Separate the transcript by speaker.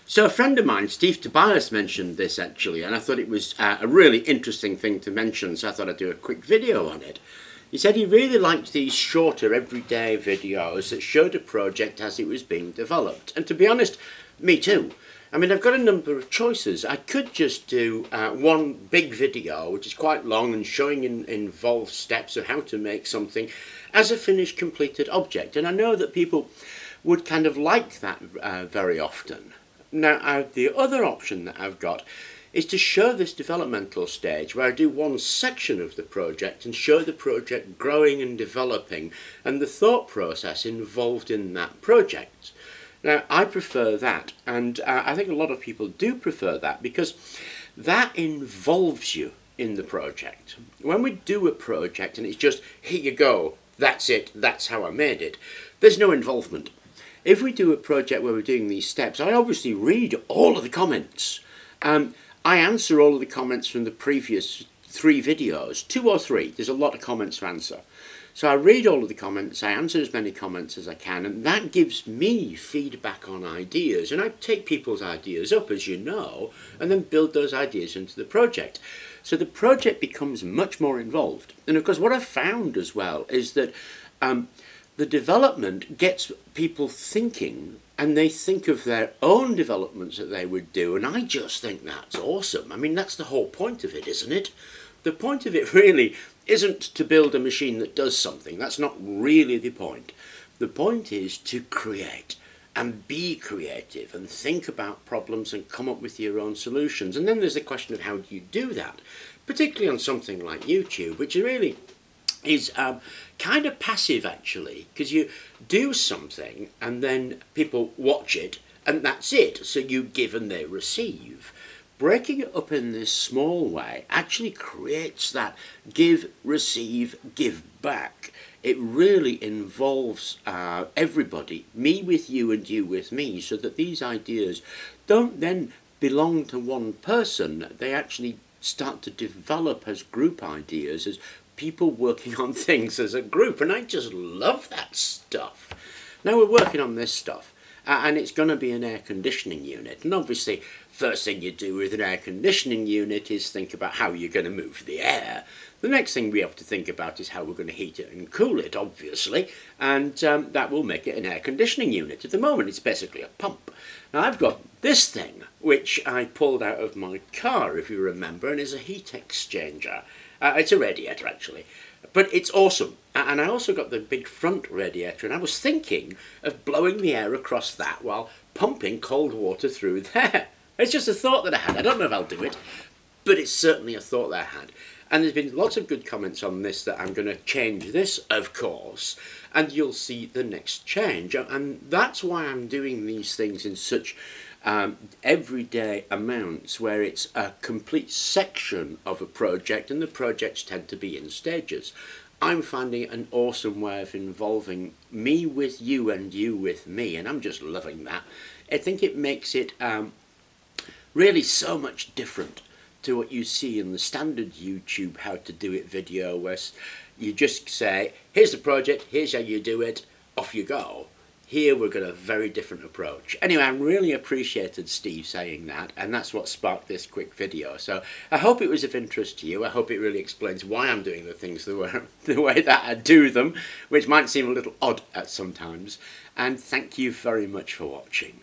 Speaker 1: So a friend of mine, Steve Tobias, mentioned this actually, and I thought it was a really interesting thing to mention, so I thought I'd do a quick video on it. He said he really liked these shorter everyday videos that showed a project as it was being developed. And to be honest, me too. I mean, I've got a number of choices. I could just do one big video, which is quite long and showing involved steps of how to make something as a finished, completed object. And I know that people would kind of like that very often. Now, the other option that I've got is to show this developmental stage where I do one section of the project and show the project growing and developing and the thought process involved in that project. Now, I prefer that, and I think a lot of people do prefer that because that involves you in the project. When we do a project and it's just, here you go, that's it, that's how I made it, there's no involvement. If we do a project where we're doing these steps, I obviously read all of the comments. I answer all of the comments from the previous 3 videos, 2 or 3. There's a lot of comments to answer. So I read all of the comments, I answer as many comments as I can, and that gives me feedback on ideas. And I take people's ideas up, as you know, and then build those ideas into the project. So the project becomes much more involved. And of course, what I've found as well is that the development gets people thinking, and they think of their own developments that they would do, and I just think that's awesome. I mean, that's the whole point of it, isn't it? The point of it really isn't to build a machine that does something. That's not really the point. The point is to create and be creative and think about problems and come up with your own solutions. And then there's the question of how do you do that, particularly on something like YouTube, which really is kind of passive actually, because you do something and then people watch it and that's it. So you give and they receive. Breaking it up in this small way actually creates that give, receive, give back. It really involves everybody, me with you and you with me, so that these ideas don't then belong to one person. They actually start to develop as group ideas, as people working on things as a group, and I just love that stuff. Now we're working on this stuff, and it's going to be an air conditioning unit, and obviously first thing you do with an air conditioning unit is think about how you're going to move the air. The next thing we have to think about is how we're going to heat it and cool it, obviously, and that will make it an air conditioning unit. At the moment it's basically a pump. Now I've got this thing which I pulled out of my car, if you remember, and is a heat exchanger. It's a radiator actually, but it's awesome. And I also got the big front radiator, and I was thinking of blowing the air across that while pumping cold water through there. It's just a thought that I had. I don't know if I'll do it, but it's certainly a thought that I had. And there's been lots of good comments on this that I'm going to change this, of course, and you'll see the next change. And that's why I'm doing these things in such everyday amounts, where it's a complete section of a project, and the projects tend to be in stages. I'm finding it an awesome way of involving me with you and you with me, and I'm just loving that. I think it makes it really so much different to what you see in the standard YouTube how to do it video, where you just say, here's the project, here's how you do it, off you go. Here we've got a very different approach. Anyway, I really appreciated Steve saying that, and that's what sparked this quick video. So I hope it was of interest to you. I hope it really explains why I'm doing the things the way that I do them, which might seem a little odd at sometimes. And thank you very much for watching.